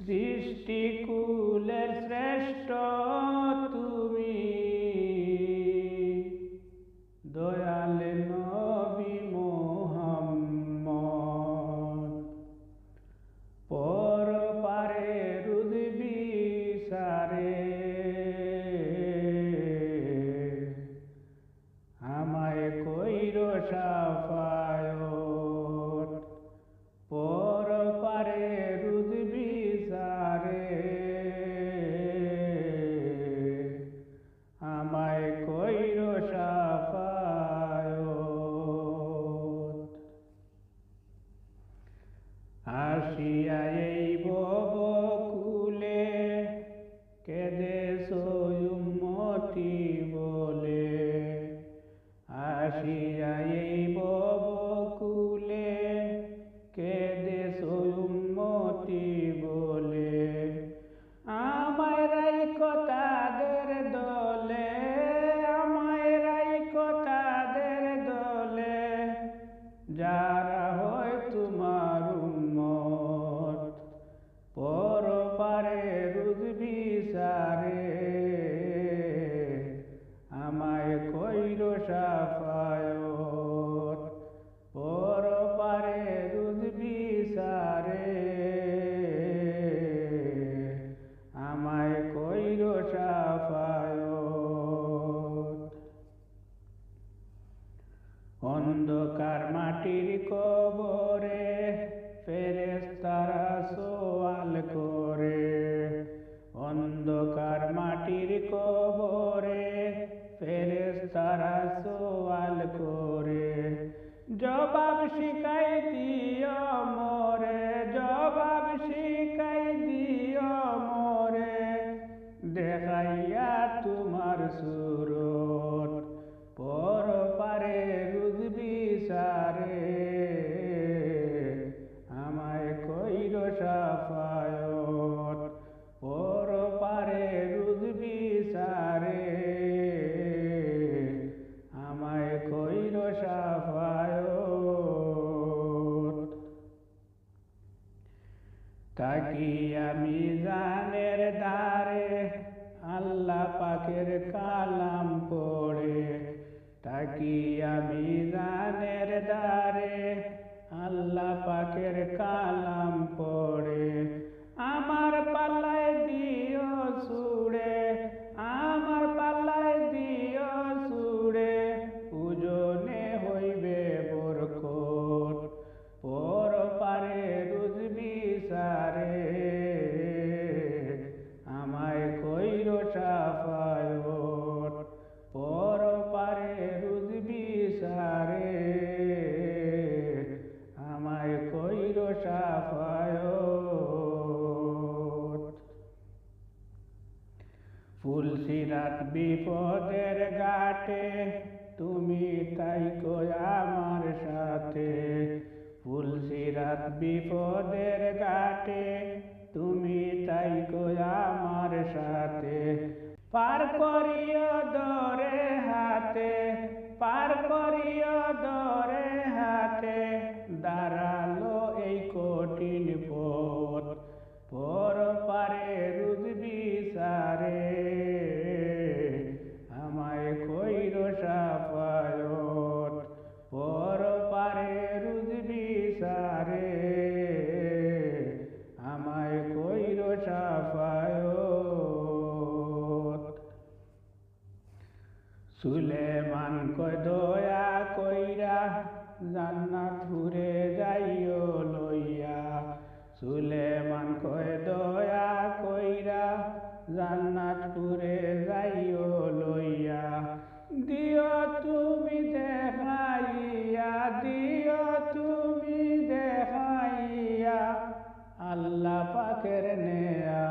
সৃষ্টিকুলের শ্রেষ্ঠ তুমি, দয়াল নবী মুহাম্মদ। পরপারে রুদ বিচারে আমায় কইরো শাফায়াত। পরপারে রুদ বিচারে আমায় কইরো শাফায়াত। আসিয়া এই ভবকুলে কেঁদেছো উম্মতি বলে, আসিয়া এই ভবকুলে কেঁদেছো উম্মতি বলে। আমায় রাইখো তাদের দলে, আমায় রাইখো তাদের দলে, যারা হয় তোমার উম্মত। পরপারে রুদ বিচারে আমায় কইরো শাফায়াত। পরপারে রুদ বিচারে আমায় কইরো শাফায়াত। অন্ধকার মাটির কবরে ফেরেশতারা সওয়াল করে, অন্ধকার মাটির কবরে ফেরেশতারা সওয়াল করে। জবাব শিখাই দিও মোরে, জবাব শিখাই দিও মোরে, দেখাইয়া তোমার সুরত। পরপারে রুদ বিচারে আমায় কইরো শাফায়াত। পরপারে রুদ বিচারে আমায় কইরো শাফায়াত। তাকিয়া মিজানের দ্বারে আল্লাহ পাকের কালাম পড়ে, তাকিয়া মিজানের দ্বারে আল্লাহ পাকের কালাম পড়ে। আমার পাল্লায় দিও ছুড়ে, আমার পাল্লায় দিও ছুড়ে, ওজনে হইবে বরকত। পরপারে রুদ বিচারে আমায় কইরো শাফায়াত। পরপারে রুদ বিচারে আমায় কইরো শাফায়াত। ফুলসিরাত বিপদের ঘাটে তুমি তাইকো আমার সাথে, ফুলসিরাত বিপদের ঘাটে তুমি তাইকো আমার সাথে। পার করিও দরে হাতে, পার করিও দরে হাতে, দাঁড়ালো এই কঠিন পথ। পরপারে রুদ বিচারে আমায় কইরো শাফায়াত। পরপারে রুদ বিচারে আমায় কইরো শাফায়াত। সুলেমান কয় দয়া কইরা জান্নাত ফুরে যাইও লইয়া, সুলেমান কয় দয়া কইরা জান্নাত ফুরে যাইও লইয়া। দিও তুমি দেখাইয়া, দিও তুমি দেখাইয়া, আল্লাহ পাকের নেয়া